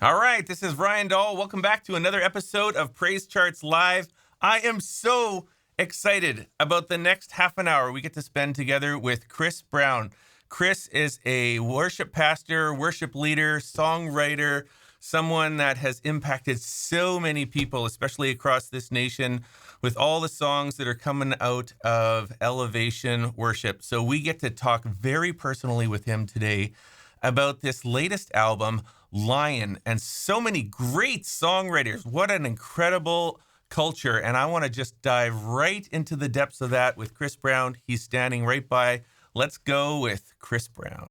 All right, this is Ryan Dahl. Welcome back to another episode of Praise Charts Live. I am so excited about the next half an hour we get to spend together with Chris Brown. Chris is a worship pastor, worship leader, songwriter, someone that has impacted so many people, especially across this nation, with all the songs that are coming out of Elevation Worship. So we get to talk very personally with him today about this latest album, Lion, and so many great songwriters. What an incredible culture. And I want to just dive right into the depths of that with Chris Brown. He's standing right by. Let's go with Chris Brown.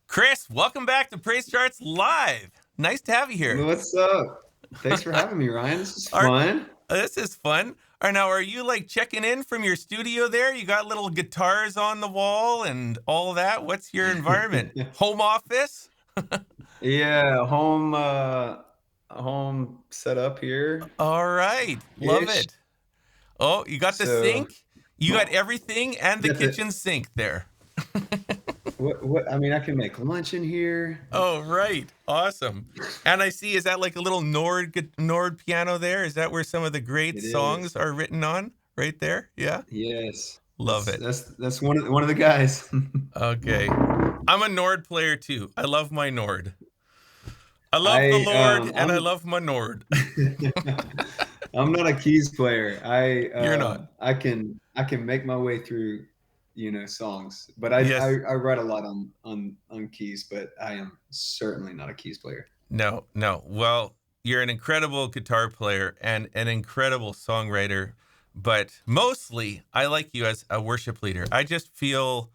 Chris, welcome back to Praise Charts Live. Nice to have you here. What's up? Thanks for having me, Ryan. This is fun. This is fun. All right, now, are you like checking in from your studio there? You got little guitars on the wall and all that. What's your environment? Home office? Yeah, home set up here. All right. Love it. Oh, you got the sink? You got everything and the kitchen sink there. What? I mean, I can make lunch in here. Oh, right. Awesome. And I see, is that like a little Nord piano there? Is that where some of the great songs are written on? Right there? Yeah? Yes. Love it. That's one of the guys. Okay. I'm a Nord player too. I love my Nord. I love the Lord and I love my Nord. I'm not a keys player. You're not. I can make my way through, songs, but I write a lot on keys, but I am certainly not a keys player. No. Well, you're an incredible guitar player and an incredible songwriter, but mostly I like you as a worship leader. I just feel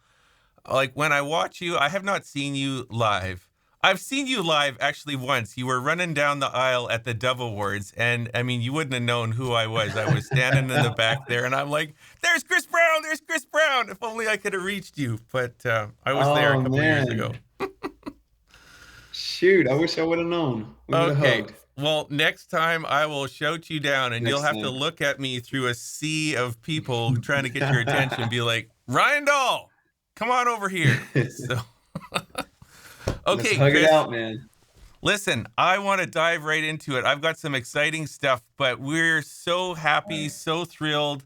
like when I watch you, I have not seen you live. I've seen you live actually once. You were running down the aisle at the Dove Awards, and I mean, you wouldn't have known who I was. I was standing in the back there, and I'm like, "There's Chris Brown! There's Chris Brown!" If only I could have reached you, but I was there a couple years ago. Shoot, I wish I would have known. Okay, well, next time I will shout you down, and you'll have to look at me through a sea of people trying to get your attention and be like, "Ryan Dahl, come on over here." So. Okay, let's hug Chris, it out, man. Listen, I want to dive right into it. I've got some exciting stuff, but we're so happy, so thrilled,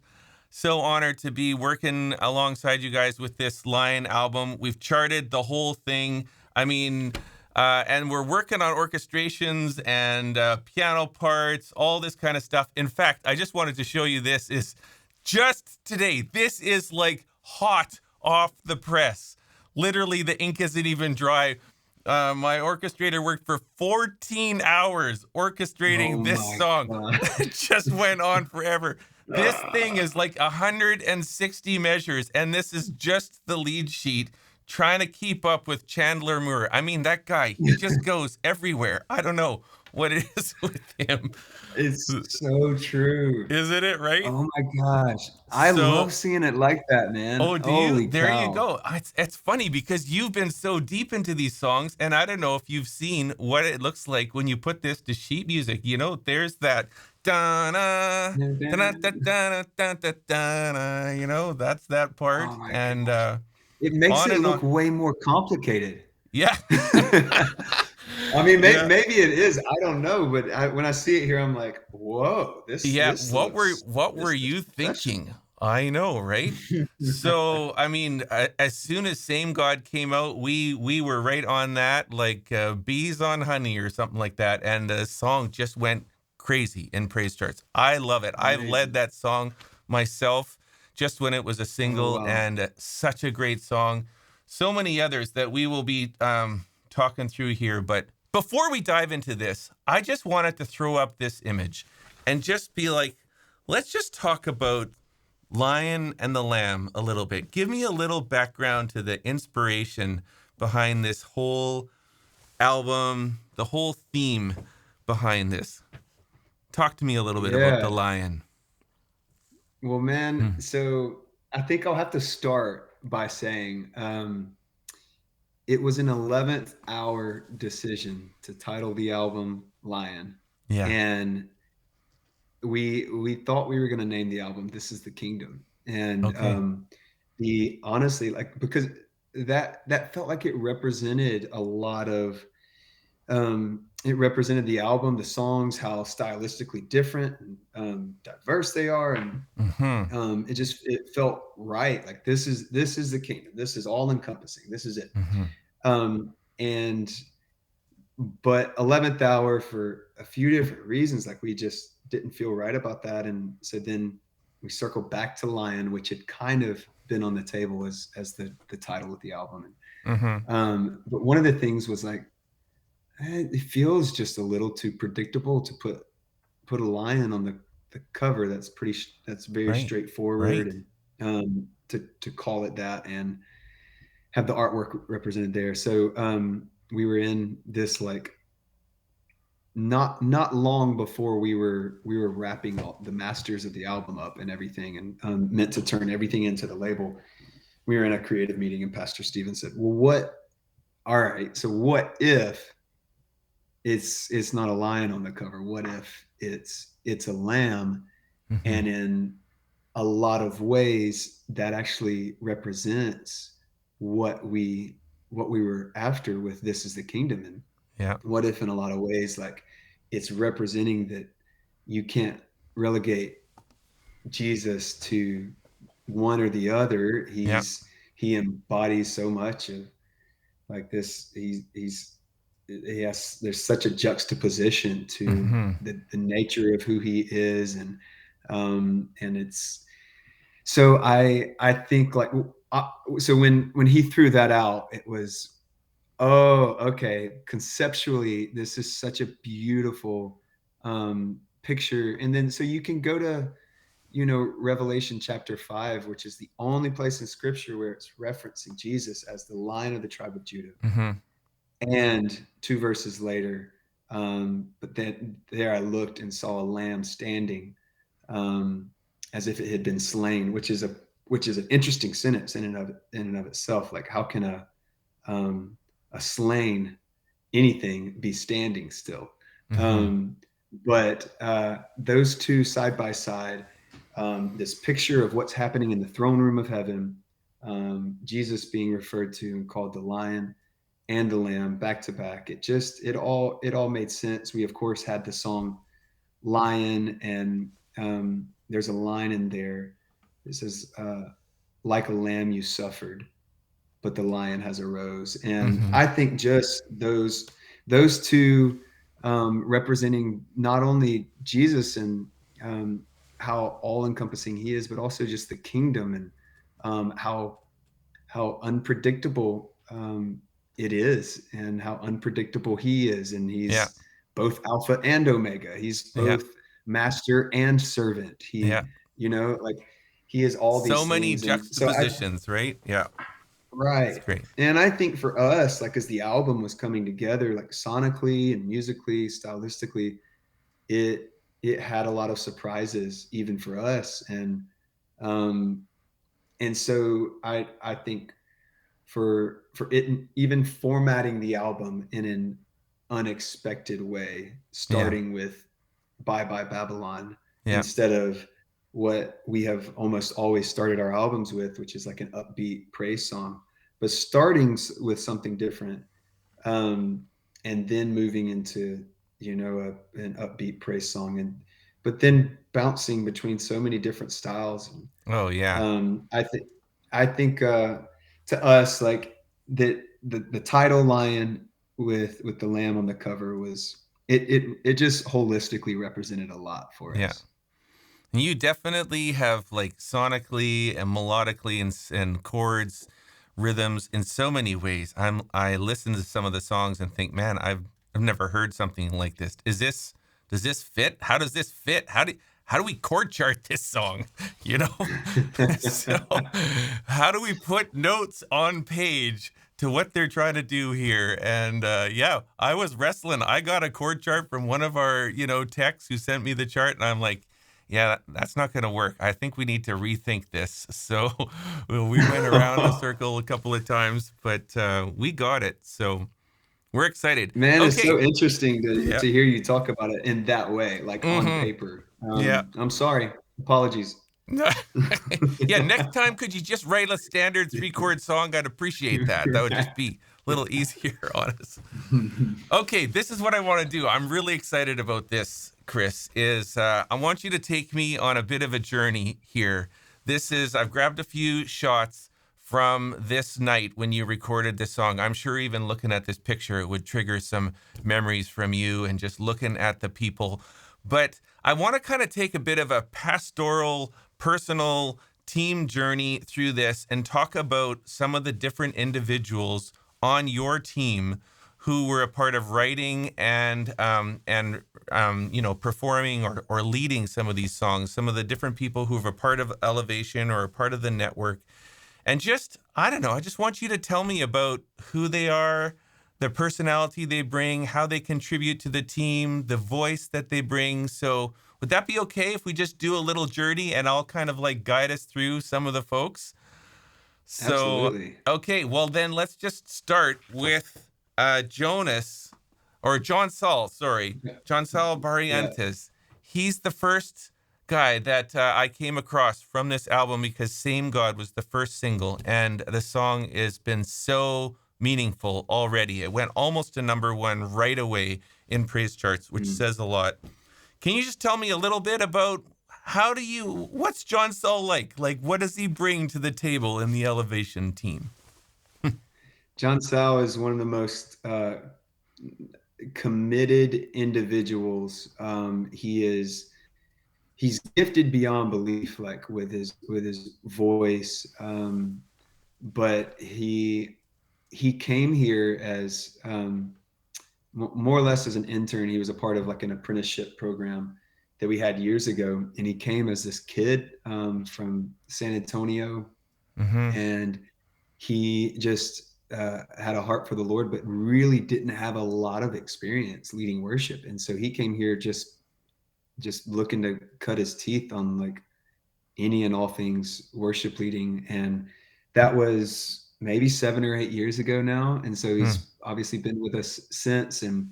so honored to be working alongside you guys with this Lion album. We've charted the whole thing. I mean, and we're working on orchestrations and piano parts, all this kind of stuff. In fact, I just wanted to show you this is just today. This is like hot off the press. Literally, the ink isn't even dry. My orchestrator worked for 14 hours orchestrating this song. It just went on forever. This thing is like 160 measures, and this is just the lead sheet trying to keep up with Chandler Moore. I mean, that guy, he just goes everywhere. I don't know what it is with him. It's so true. Isn't it, right? Oh my gosh. I love seeing it like that, man. Oh, do you? There you go. It's funny because you've been so deep into these songs, and I don't know if you've seen what it looks like when you put this to sheet music. You know, there's that da-na, da-na, da-na, da-na, da-na, you know, that's that part. And it makes it look way more complicated. Yeah. I mean, maybe it is. I don't know, but when I see it here, I'm like, "Whoa, this!" Yeah, this what were you thinking? I know, right? So, I mean, as soon as Same God came out, we were right on that, like bees on honey or something like that, and the song just went crazy in praise charts. I love it. Amazing. I led that song myself just when it was a single, and such a great song. So many others that we will be talking through here, but before we dive into this, I just wanted to throw up this image and just be like, let's just talk about Lion and the Lamb a little bit. Give me a little background to the inspiration behind this whole album, the whole theme behind this. Talk to me a little bit about the Lion. Well, man, so I think I'll have to start by saying it was an 11th hour decision to title the album Lion. Yeah. And we thought we were going to name the album This Is the Kingdom. And honestly, like, because that felt like it represented a lot of it represented the album, the songs, how stylistically different and diverse they are, and Mm-hmm. it felt right. Like this is the kingdom. This is all encompassing. This is it. Mm-hmm. And but 11th hour, for a few different reasons, like we just didn't feel right about that, and so then we circled back to Lion, which had kind of been on the table as the title of the album. And Mm-hmm. but one of the things was like, it feels just a little too predictable to put a lion on the cover. That's very Right. straightforward, Right. and to call it that and have the artwork represented there. So we were in this, like, not long before we were wrapping all the masters of the album up and everything, and meant to turn everything into the label. We were in a creative meeting, and Pastor Steven said, well, what all right, so what if it's not a lion on the cover? What if it's a lamb? Mm-hmm. And in a lot of ways, that actually represents what we were after with This Is the Kingdom. And Yeah. what if, in a lot of ways, like, it's representing that you can't relegate Jesus to one or the other. Yeah. He embodies so much of, like, this. There's such a juxtaposition to Mm-hmm. the nature of who he is. And it's so I think, like, so when he threw that out, it was, oh, okay, conceptually this is such a beautiful picture. And then so you can go to, Revelation chapter 5, which is the only place in scripture where it's referencing Jesus as the Lion of the tribe of Judah. Mm-hmm. And two verses later, but then there I looked and saw a lamb standing, as if it had been slain, which is an interesting sentence in and of itself. Like, how can a slain anything be standing still? Mm-hmm. But those two side by side, this picture of what's happening in the throne room of heaven, Jesus being referred to and called the Lion and the Lamb back to back. It all made sense. We, of course, had the song Lion, and there's a line in there that says, like a lamb you suffered, but the lion has arose. And Mm-hmm. I think just those two, representing not only Jesus and how all encompassing he is, but also just the kingdom, and how unpredictable it is, and how unpredictable he is. And Yeah. he's both Alpha and Omega. He's Yeah. both master and servant. Yeah. Like, he is all So these many things. And so juxtapositions, right? Yeah. It's right. great. And I think for us, like, as the album was coming together, like, sonically and musically, stylistically, it it had a lot of surprises even for us. Um and so I think for it, even formatting the album in an unexpected way, Yeah. starting with Bye Bye Babylon, Yeah. instead of what we have almost always started our albums with, which is like an upbeat praise song, but starting with something different, um, and then moving into, an upbeat praise song, and but then bouncing between so many different styles. Oh yeah. I think to us, like, the title Lion with the lamb on the cover was, it just holistically represented a lot for Yeah. us. You definitely have, like, sonically and melodically and chords, rhythms in so many ways. I listen to some of the songs and think, man, I've never heard something like this. Does this fit? How does this fit? How do we chord chart this song? You know? So how do we put notes on page to what they're trying to do here? And yeah, I was wrestling. I got a chord chart from one of our, techs who sent me the chart, and I'm like, yeah, that's not going to work. I think we need to rethink this. So we went around a circle a couple of times, but we got it. So we're excited. Man, it's so Okay. interesting Yeah. to hear you talk about it in that way, like, on Mm-hmm. paper. Yeah. I'm sorry. Apologies. Yeah, next time, could you just write a standard 3-chord song? I'd appreciate that. That would just be a little easier on us. Okay, this is what I want to do. I'm really excited about this, Chris, is I want you to take me on a bit of a journey here. I've grabbed a few shots from this night when you recorded this song. I'm sure even looking at this picture, it would trigger some memories from you and just looking at the people. But I want to kind of take a bit of a pastoral, personal team journey through this and talk about some of the different individuals on your team who were a part of writing and performing or leading some of these songs, some of the different people who are a part of Elevation or a part of the network. And I don't know, I just want you to tell me about who they are, the personality they bring, how they contribute to the team, the voice that they bring. So would that be okay if we just do a little journey and I'll kind of like guide us through some of the folks? So, Absolutely. okay, well then let's just start with Jonas, or John Saul, sorry, Yeah. John Saul Yeah. Bariantes. He's the first guy that I came across from this album because Same God was the first single, and the song has been so meaningful already. It went almost to number one right away in praise charts, which Mm. says a lot. Can you just tell me a little bit about what's John Saul like? Like, what does he bring to the table in the Elevation team? John Sal is one of the most committed individuals. He's gifted beyond belief, like with his voice. But he came here as more or less as an intern. He was a part of like an apprenticeship program that we had years ago, and he came as this kid from San Antonio, Mm-hmm. and he just had a heart for the Lord, but really didn't have a lot of experience leading worship. And so he came here just looking to cut his teeth on like any and all things worship leading. And that was maybe 7 or 8 years ago now. And so Hmm. he's obviously been with us since and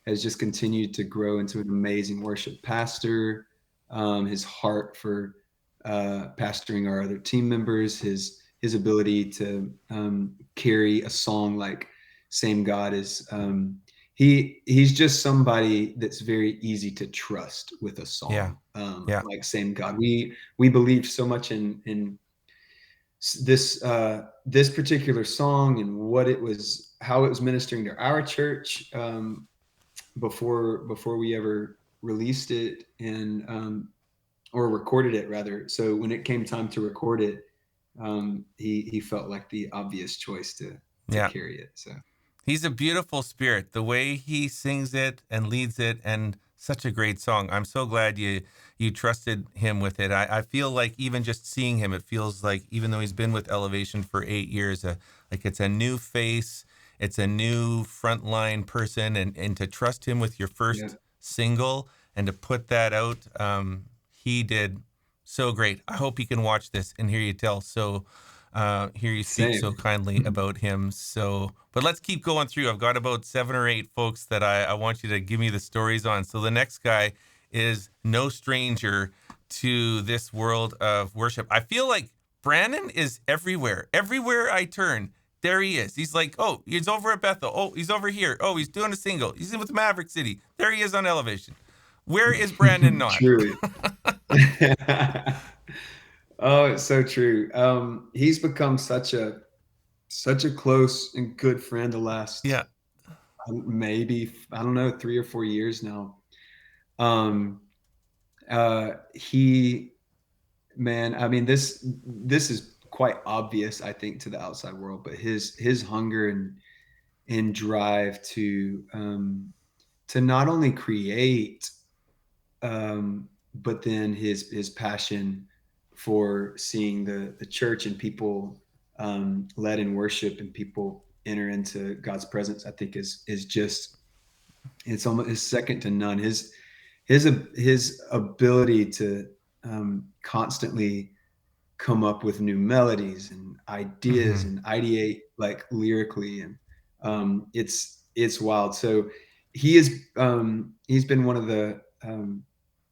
has just continued to grow into an amazing worship pastor. His heart for pastoring our other team members, his ability to carry a song like "Same God" is he's just somebody that's very easy to trust with a Yeah. song Yeah. like "Same God." We believe so much in this particular song and what it was, how it was ministering to our church before we ever released it and or recorded it rather. So when it came time to record it, he felt like the obvious choice to Yeah. carry it. So He's a beautiful spirit. The way he sings it and leads it, and such a great song. I'm so glad you trusted him with it. I feel like even just seeing him, it feels like even though he's been with Elevation for 8 years, like it's a new face, it's a new frontline person, and to trust him with your yeah, first single and to put that out, he did so great. I hope he can watch this and hear you speak same. so kindly about him. So, but let's keep going through. I've got about 7 or 8 folks that I want you to give me the stories on. So the next guy is no stranger to this world of worship. I feel like Brandon is everywhere. Everywhere I turn, there he is. He's like, oh, he's over at Bethel. Oh, he's over here. Oh, he's doing a single. He's in with Maverick City. There he is on Elevation. Where is Brandon not? Truly. Oh, it's so true. He's become such a close and good friend the last Yeah. maybe I don't know 3 or 4 years now. Um, he man, I mean this is quite obvious I think to the outside world, but his hunger and drive to not only create but then his passion for seeing the church and people led in worship and people enter into God's presence, I think is just it's almost is second to none. His ability to constantly come up with new melodies and ideas Mm-hmm. and ideate like lyrically and it's wild. So he is he's been one of the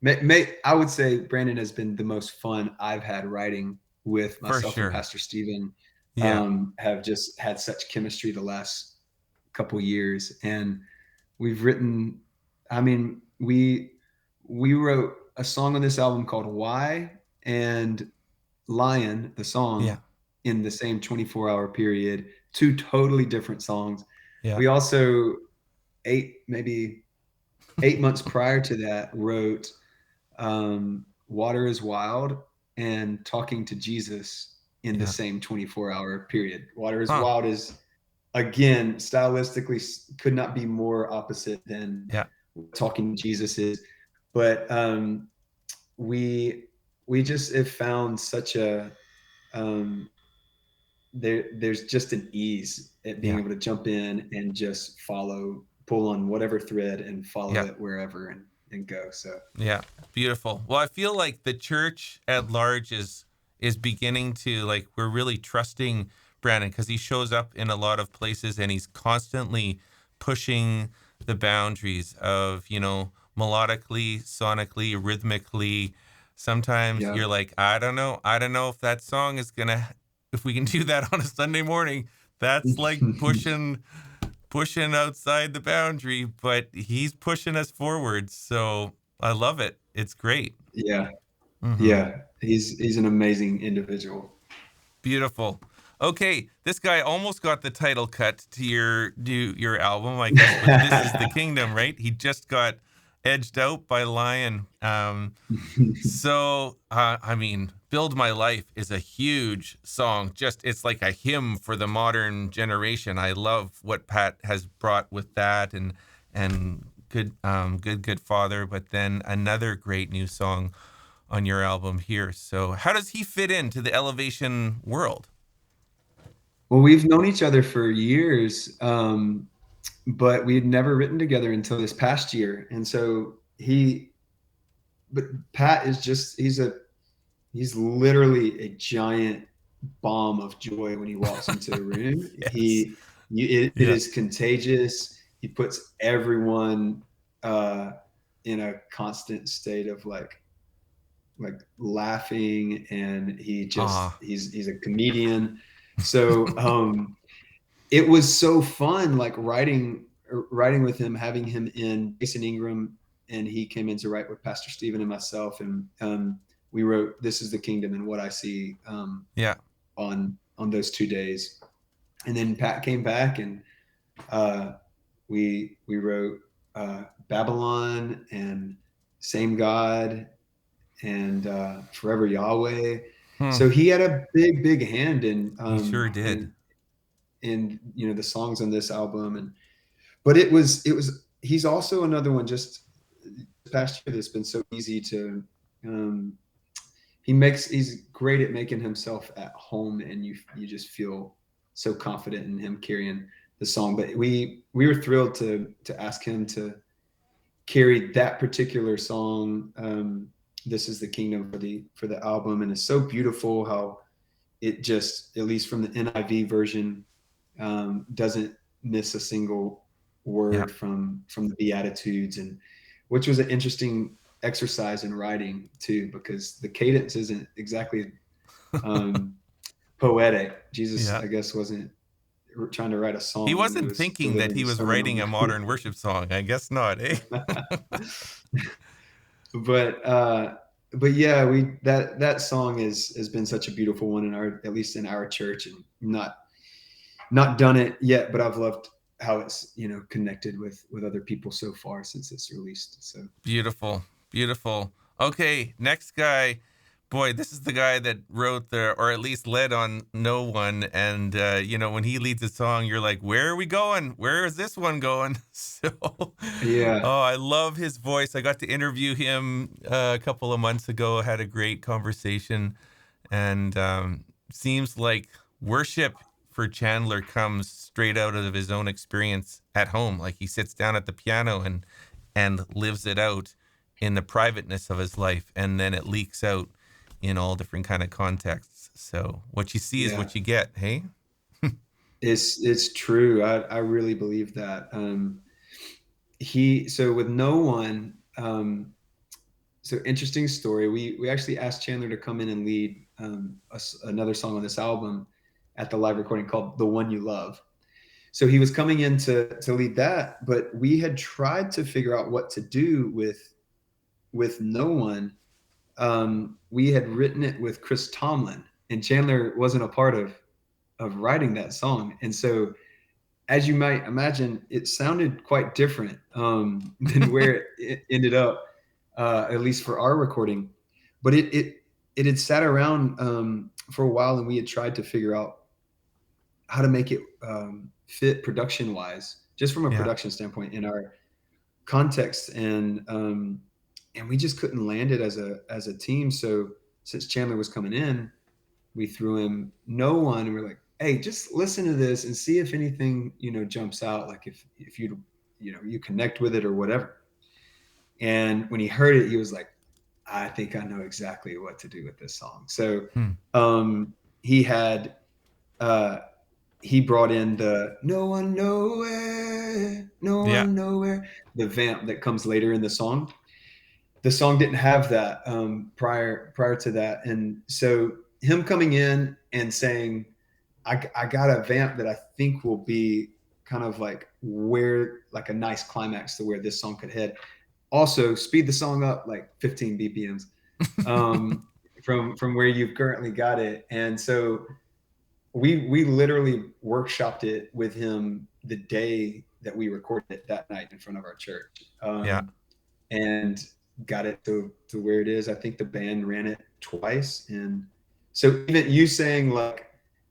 I would say Brandon has been the most fun I've had writing with For myself and sure. Pastor Stephen. Yeah. Have just had such chemistry the last couple years, and we've written. I mean, we wrote a song on this album called "Why" and "Lion," the Yeah. song, in the same 24-hour period. Two totally different songs. Yeah. We also maybe 8 months prior to that wrote Water is Wild and Talking to Jesus in the Yeah. same 24-hour period. Water is Huh. Wild is, again, stylistically could not be more opposite than Yeah. Talking to Jesus is. But we we just have found such a um, there's just an ease at being Yeah. able to jump in and just pull on whatever thread and follow Yeah. it wherever and go. So Yeah, beautiful. Well, I feel like the church at large is beginning to, like, we're really trusting Brandon because he shows up in a lot of places and he's constantly pushing the boundaries of, melodically, sonically, rhythmically. Sometimes yeah. you're like, I don't know if that song is gonna if we can do that on a Sunday morning. That's like pushing outside the boundary, but he's pushing us forward. So I love it. It's great. Yeah, Mm-hmm. yeah. He's an amazing individual. Beautiful. Okay, this guy almost got the title cut to your album, I guess, with "This Is the Kingdom," right? He just got edged out by Lion. I mean, "Build My Life" is a huge song. Just it's like a hymn for the modern generation. I love what Pat has brought with that, and good Father. But then another great new song on your album here. So how does he fit into the Elevation world? Well, we've known each other for years, but we had never written together until this past year. And so but Pat is just, he's literally a giant bomb of joy when he walks into a room. Yes. It Yeah. is contagious. He puts everyone uh, in a constant state of like laughing, and Ah. he's a comedian. So it was so fun, like writing with him, having him in Jason Ingram, and he came in to write with Pastor Stephen and myself, and we wrote "This Is the Kingdom" and "What I See" Yeah. on those 2 days, and then Pat came back, and uh, we wrote Babylon and Same God and Forever Yahweh. Hmm. So he had a big hand He sure did. in the songs on this album. And but it was he's also another one just past year that's been so easy to um, he's great at making himself at home, and you just feel so confident in him carrying the song. But we were thrilled to ask him to carry that particular song, "This Is the Kingdom," for the album. And it's so beautiful how it just, at least from the NIV version, doesn't miss a single Yeah. word from the Beatitudes, and which was an interesting exercise in writing too, because the cadence isn't exactly um, poetic. Jesus, Yeah. I guess, wasn't trying to write a He song when he wasn't was thinking that delivering he the was sermon writing on a modern worship song. I guess not, eh? but but yeah, we that song has been such a beautiful one in our, at least in our church, and not done it yet, but I've loved how it's connected with other people so far since it's released. So Beautiful. Beautiful. Okay, next guy. Boy, this is the guy that wrote or at least led on "No One." And, when he leads a song, you're like, where are we going? Where is this one going? So, yeah, oh, I love his voice. I got to interview him a couple of months ago, had a great conversation. And seems like worship for Chandler comes straight out of his own experience at home. Like he sits down at the piano and lives it out in the privateness of his life, and then it leaks out in all different kind of contexts. So what you see is yeah, what you get. Hey. it's true. I really believe that. He so with "No One," so interesting story. We actually asked Chandler to come in and lead another song on this album at the live recording called "The One You Love." So he was coming in to lead that, but we had tried to figure out what to do with No One. We had written it with Chris Tomlin, and Chandler wasn't a part of writing that song, and so as you might imagine, it sounded quite different than where it ended up, at least for our recording. But it had sat around for a while, and we had tried to figure out how to make it fit production wise, just from a Yeah. production standpoint in our context, and we just couldn't land it as a team. So since Chandler was coming in, we threw him No One, and we're like, hey, just listen to this and see if anything jumps out, like if you connect with it or whatever. And when he heard it, he was like, I think I know exactly what to do with this song. So Hmm. he had uh he brought in the No One Nowhere, No Yeah. One Nowhere, the vamp that comes later in the song. The song didn't have that prior to that, and so him coming in and saying, I got a vamp that I think will be kind of like a nice climax to where this song could head. Also, speed the song up like 15 BPMs from where you've currently got it. And so we literally workshopped it with him the day that we recorded it that night in front of our church, Yeah. and got it to where it is. I think the band ran it twice, and so even you saying like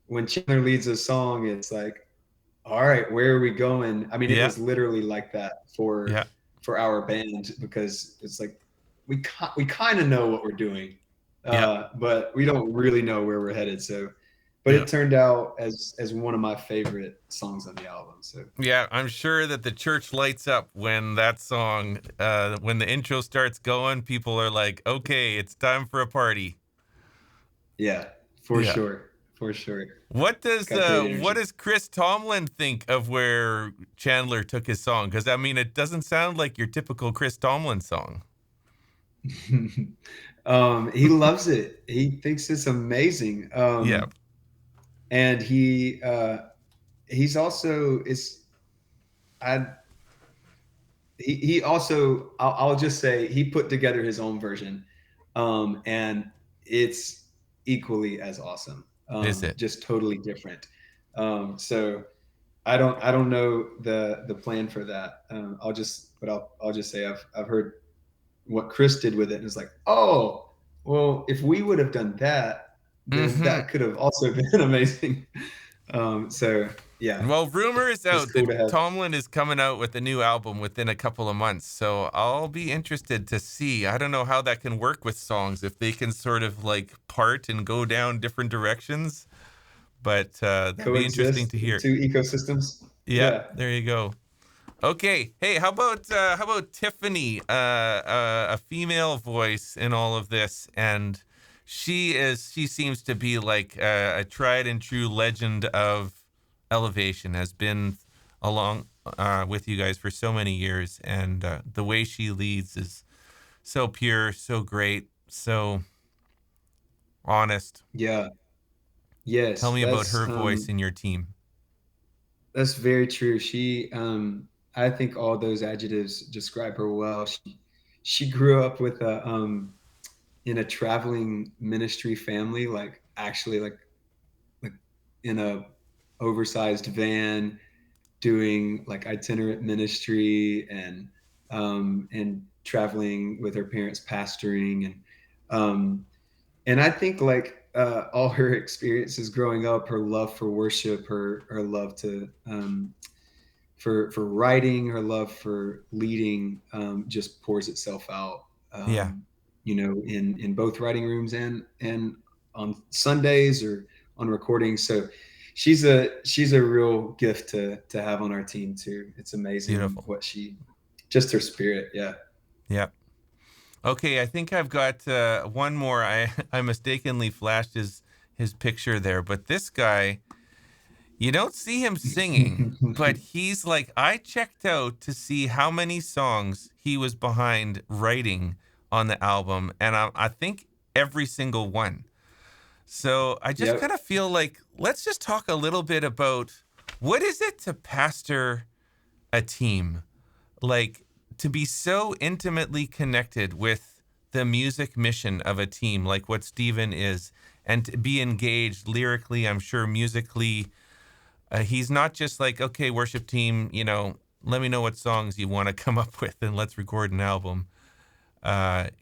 when Chandler leads a song, it's like, all right, where are we going? I mean, it Yeah. was literally like that Yeah. for our band, because it's like we kind of know what we're doing, Yeah. but we don't really know where we're headed. So, but Yeah. it turned out as one of my favorite songs on the album. So Yeah, I'm sure that the church lights up when that song, when the intro starts going, people are like, okay, it's time for a party. yeah, Yeah. for sure, got great What energy. does Chris Tomlin think of where Chandler took his song? Because I mean, it doesn't sound like your typical Chris Tomlin song. He loves it. He thinks it's amazing. Yeah. And he's also is I he also I'll just say he put together his own version, and it's equally as awesome. Is it? Just totally different. So I don't know the plan for that. I'll just say I've heard what Chris did with it, and it's like, oh, well, if we would have done that, then Mm-hmm. that could have also been amazing. So yeah, Well, rumor is it's out cool that to have. Tomlin is coming out with a new album within a couple of months. So I'll be interested to see. I don't know how that can work with songs, if they can sort of like part and go down different directions. But that'd be interesting Coexist to in hear. two ecosystems. Yeah, Yeah. there you go. Okay. Hey, how about Tiffany, a female voice in all of this, and she seems to be like a tried and true legend of Elevation, has been along with you guys for so many years, and the way she leads is so pure, so great, so honest. Yeah. Tell Yes. me about her voice in your team. That's very true. I think all those adjectives describe her well. She grew up with a in a traveling ministry family, like actually like in a oversized van, doing like itinerant ministry, and traveling with her parents pastoring, and I think like all her experiences growing up, her love for worship, her love to for writing, her love for leading, just pours itself out, Yeah, in both writing rooms and on Sundays or on recordings. So she's a real gift to have on our team too. It's amazing beautiful. what just her spirit. Yeah. Yeah. Okay, I think I've got one more. I mistakenly flashed his picture there, but this guy, you don't see him singing, but he's like, I checked out to see how many songs he was behind writing on the album, and I think every single one. So I just kind Yep. of feel like let's just talk a little bit about what is it to pastor a team, like to be so intimately connected with the music mission of a team, like what Steven is, and to be engaged lyrically, I'm sure musically. He's not just like, okay, worship team, let me know what songs you want to come up with and let's record an album.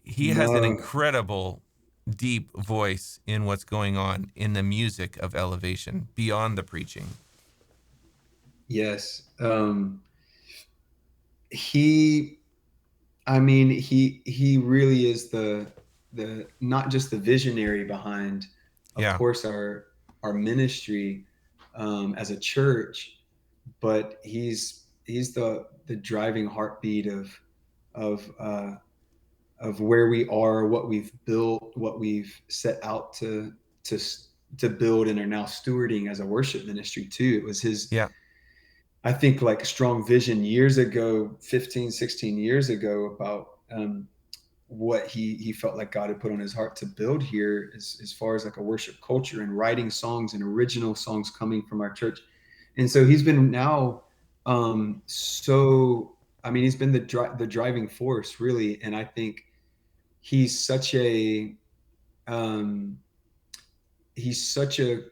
He has an No. incredible, deep voice in what's going on in the music of Elevation beyond the preaching. Yes. He I mean, he really is the not just the visionary behind, of Yeah, course, our ministry as a church, but he's the driving heartbeat of of where we are, what we've built, what we've set out to to build, and are now stewarding as a worship ministry too. It was his, yeah, I think, like strong vision years ago, 15, 16 years ago, about what he felt like God had put on his heart to build here, as far as like a worship culture and writing songs and original songs coming from our church. And so he's been now, so I mean, he's been the driving force really. And I think he's such a um, he's such a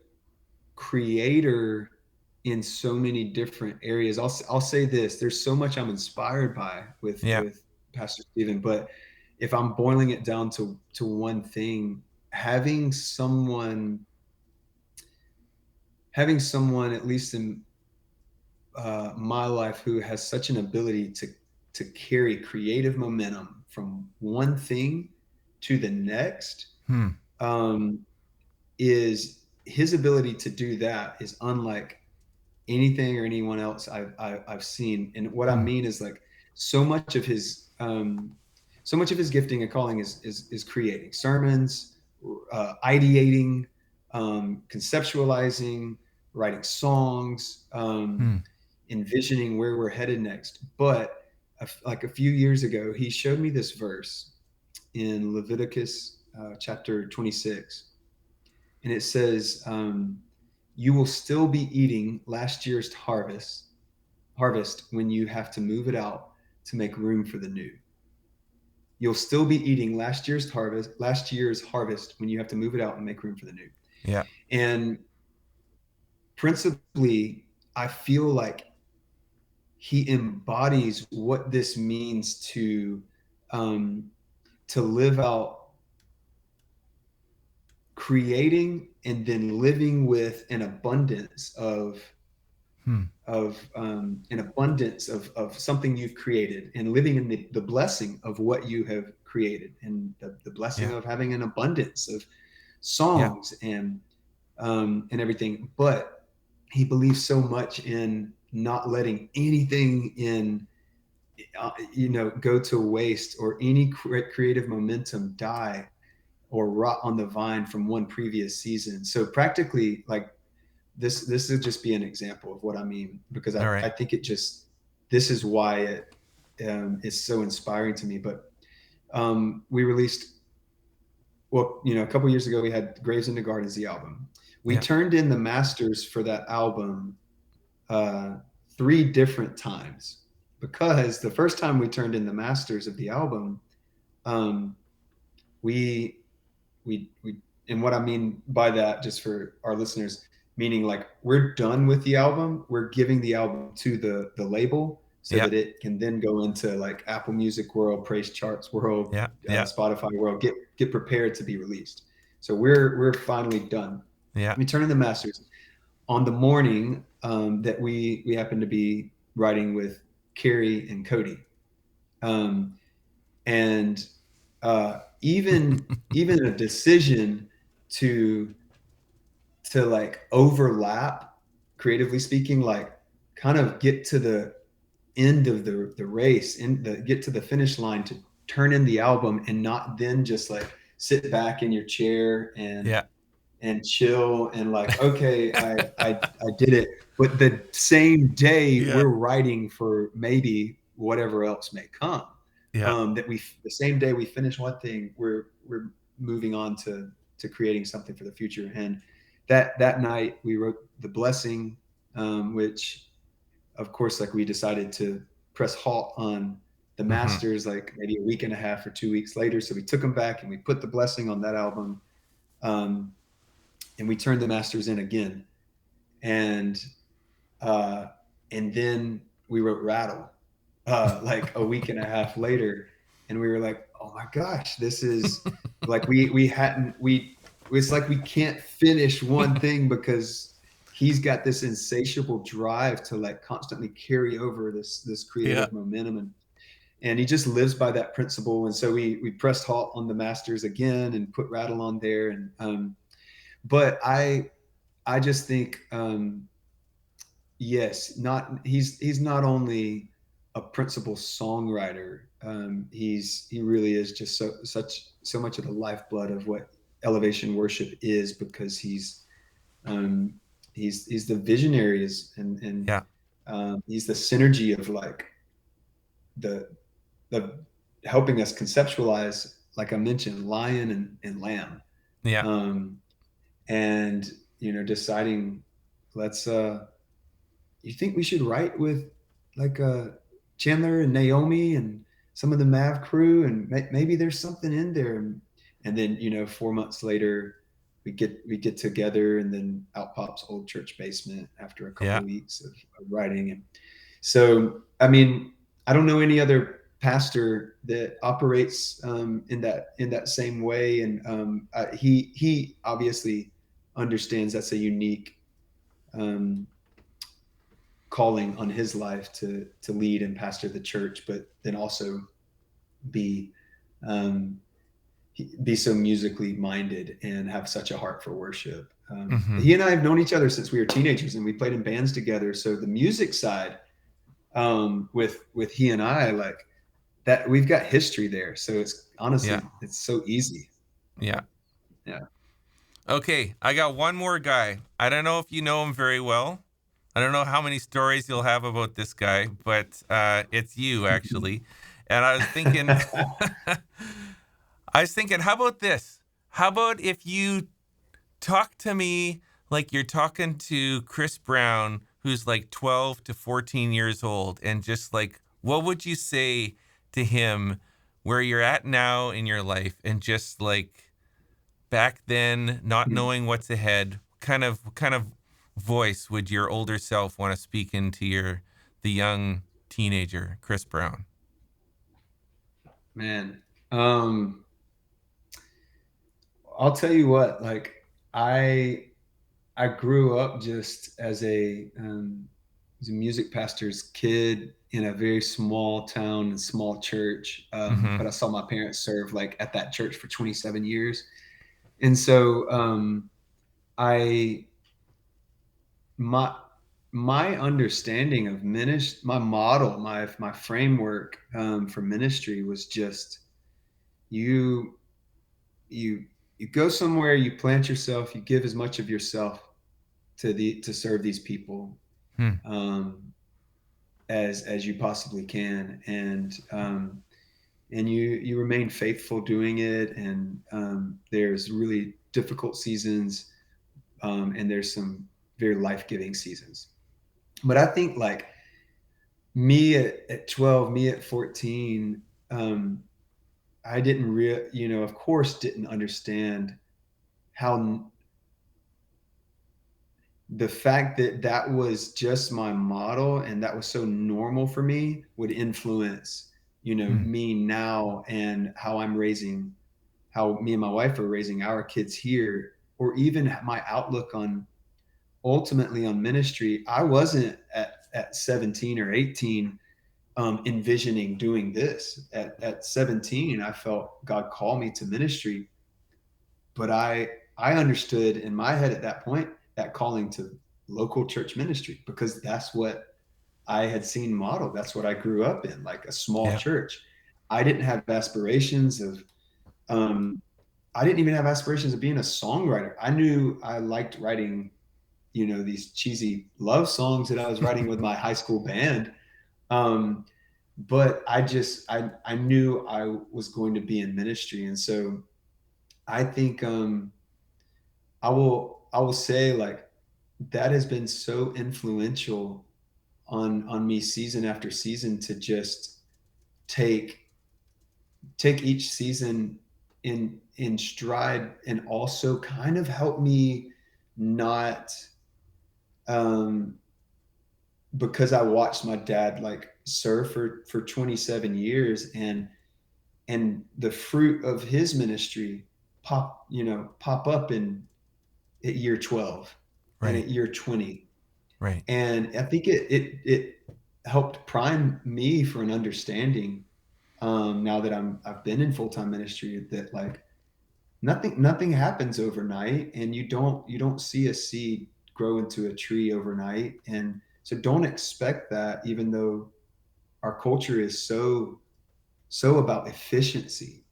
creator in so many different areas. I'll say this: there's so much I'm inspired by yeah. with Pastor Stephen, but if I'm boiling it down to one thing, having someone having someone, at least in my life, who has such an ability to carry creative momentum from one thing to the next, Hmm. um, is his ability to do that is unlike anything or anyone else I've seen. And what I Hmm. mean is like so much of his so much of his gifting and calling is creating sermons, ideating, conceptualizing, writing songs, Hmm. envisioning where we're headed next. But like a few years ago, he showed me this verse in Leviticus chapter 26, and it says, "You will still be eating last year's harvest when you have to move it out to make room for the new. You'll still be eating last year's harvest when you have to move it out and make room for the new." Yeah. And principally, I feel like he embodies what this means um, to live out creating and then living with an abundance Hmm. of something you've created, and living in the blessing of what you have created, and the blessing Yeah. of having an abundance of Yeah. songs and everything. But he believes so much in not letting anything in go to waste, or any creative momentum die or rot on the vine from one previous season. So practically, like, this would just be an example of what I mean, because All I right. think this is why it is so inspiring to me. But we released, well, a couple years ago, we had Graves in the Gardens, the album. We Yeah. turned in the masters for that album uh, three different times, because the first time we turned in the masters of the album, um, we we and what I mean by that, just for our listeners, meaning like we're done with the album, we're giving the album to the label so Yeah. that it can then go into like Apple Music world, PraiseCharts world, Yeah. Yeah. Spotify world, get prepared to be released. So we're finally done. Yeah. We turn in the masters on the morning that we happen to be writing with Carrie and Cody, um, and even a decision to like overlap, creatively speaking, like kind of get to the end of the race, and get to the finish line, to turn in the album, and not then just like sit back in your chair Yeah. and chill and like, okay, I did it. But the same day Yeah. we're writing for maybe whatever else may come. Yeah. that the same day we finish one thing, we're moving on to creating something for the future. And that night we wrote the blessing, which of course, like we decided to press halt on the Mm-hmm. masters like maybe a week and a half or 2 weeks later. So we took them back and we put the blessing on that album, um, and we turned the masters in again. And uh, and then we wrote Rattle like a week and a half later, and we were like, oh my gosh, this is like we hadn't we it's like we can't finish one thing because he's got this insatiable drive to like constantly carry over this Yeah. creative momentum, and he just lives by that principle. And so we pressed halt on the masters again and put Rattle on there. And but I just think yes, not he's not only a principal songwriter. He really is just so much of the lifeblood of what elevation worship is, because um, he's the visionary, and Yeah. he's the synergy of like the the helping us conceptualize, like I mentioned, lion and lamb, Yeah. um, and deciding, let's you think we should write with like Chandler and Naomi and some of the Mav crew, and maybe there's something in there. And then 4 months later, we get together, and then out pops Old Church Basement after a couple Yeah. weeks of writing. And so, I mean, I don't know any other pastor that operates in that same way, and he obviously understands that's a unique um, calling on his life to lead and pastor the church, but then also be um, be so musically minded and have such a heart for worship. Mm-hmm. He and I have known each other since we were teenagers, and we played in bands together. So the music side, with he and I, like that, we've got history there. So it's Yeah. honestly, it's so easy. Yeah. Yeah. Okay, I got one more guy. I don't know if you know him very well. I don't know how many stories you'll have about this guy, but it's you actually. And I was thinking, how about this? How about if you talk to me like you're talking to Chris Brown, who's like 12 to 14 years old, and just like, what would you say to him where you're at now in your life, and just like back then, not knowing what's ahead, kind of voice would your older self want to speak into the young teenager, Chris Brown? Man, I'll tell you what, like I I grew up just as a music pastor's kid in a very small town and small church. Mm-hmm. But I saw my parents serve like at that church for 27 years. And so I my my understanding of ministry, my model, my framework for ministry was just you you you go somewhere, you plant yourself, you give as much of yourself to serve these people, Hmm. um, as you possibly can, and you remain faithful doing it. And there's really difficult seasons, and there's some very life-giving seasons. But I think like me at 12, me at 14, I didn't of course didn't understand how the fact that that was just my model and that was so normal for me would influence Hmm. me now, and how me and my wife are raising our kids here, or even my outlook on ultimately on ministry. I wasn't at 17 or 18 envisioning doing this. At 17, I felt God call me to ministry, but I understood in my head at that point that calling to local church ministry, because that's what I had seen modeled. That's what I grew up in, like a small Yeah. church. I didn't have aspirations of um, I didn't even have aspirations of being a songwriter. I knew I liked writing, these cheesy love songs that I was writing with my high school band. Um, but I knew I was going to be in ministry, and so I think I will say, like, that has been so influential on me season after season to just take each season in stride, and also kind of help me not, um because I watched my dad like serve for 27 years, and the fruit of his ministry pop up in at year 12 and Right. at year 20. Right. And I think it helped prime me for an understanding, now that I've been in full-time ministry, that like nothing happens overnight, and you don't see a seed grow into a tree overnight. And so don't expect that, even though our culture is so about efficiency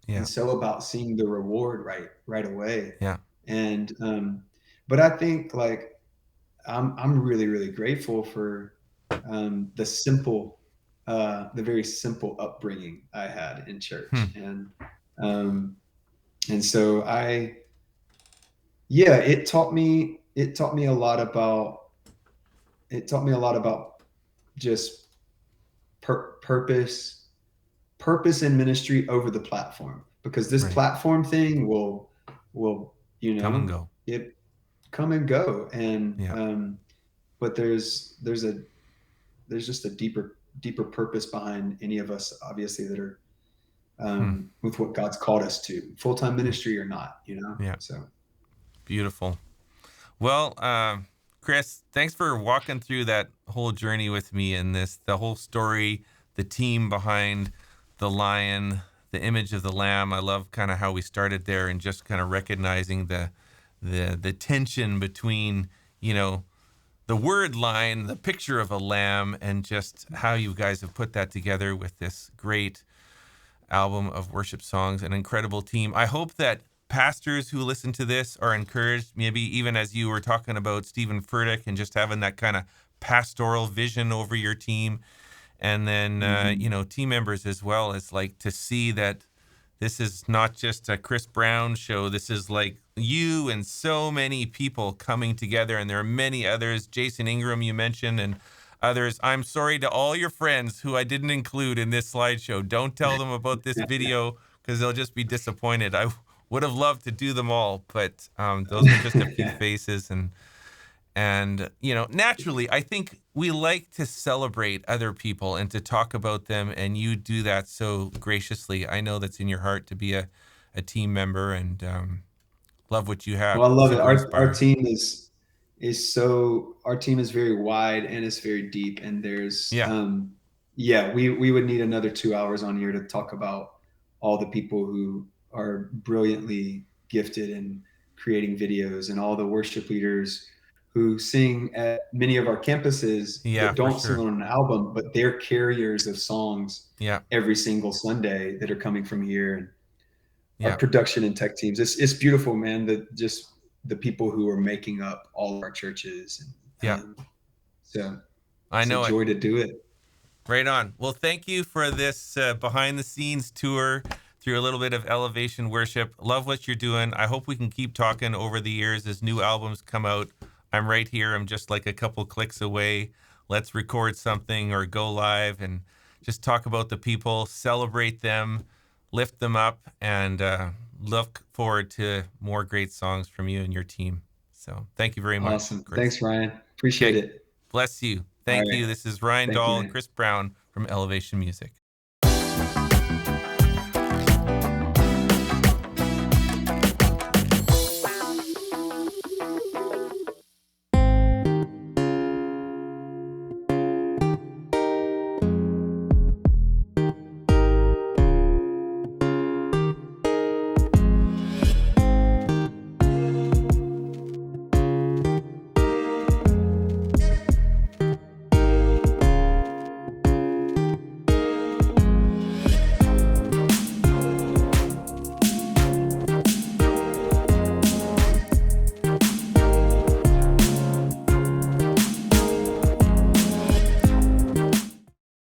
and Yeah. so about seeing the reward right away. Yeah. And but I think, like, I'm really really grateful for the very simple upbringing I had in Hmm. church. Um, and so yeah, it taught me a lot about just purpose in ministry over the platform, because this Right. platform thing will Come and go. it come and go. And Yeah. but there's just a deeper purpose behind any of us, obviously, that are Hmm. with what God's called us to, full-time ministry or not. Yeah. So Beautiful. Well, Chris, thanks for walking through that whole journey with me and the whole story, the team behind the lion, the image of the lamb. I love kind of how we started there and just kind of recognizing the tension between, you know, the word lion, the picture of a lamb, and just how you guys have put that together with this great album of worship songs, an incredible team. I hope that pastors who listen to this are encouraged, maybe even as you were talking about Stephen Furtick and just having that kind of pastoral vision over your team. And then, mhm. team members as well, as like to see that this is not just a Chris Brown show. This is like you and so many people coming together, and there are many others. Jason Ingram, you mentioned, and others. I'm sorry to all your friends who I didn't include in this slideshow. Don't tell them about this video because they'll just be disappointed. I would have loved to do them all, but those are just a few faces, and naturally, I think we like to celebrate other people and to talk about them, and you do that so graciously. I know that's in your heart to be a team member, and love what you have. Well, I love it. Super Our inspiring. team is very wide, and it's very deep. And there's Yeah. yeah, we would need another 2 hours on here to talk about all the people who are brilliantly gifted in creating videos, and all the worship leaders who sing at many of our campuses Yeah, that for don't sing sure. on an album, but they're carriers of songs Yeah. every single Sunday that are coming from here. And our Yeah. production and tech teams. It's beautiful, man. Just the people who are making up all of our churches, and Yeah. so I it's a know it. joy to do it. Right on. Well, thank you for this behind the scenes tour through a little bit of elevation worship. Love what you're doing. I hope we can keep talking over the years as new albums come out. I'm right here. I'm just like a couple clicks away. Let's record something or go live and just talk about the people, celebrate them, lift them up, and look forward to more great songs from you and your team. So thank you very much, Awesome. Chris. Thanks, Ryan. Appreciate Okay. it. Bless you. All Thank right. you. This is Ryan Thank you, Dahl, man. Chris Brown from Elevation Music.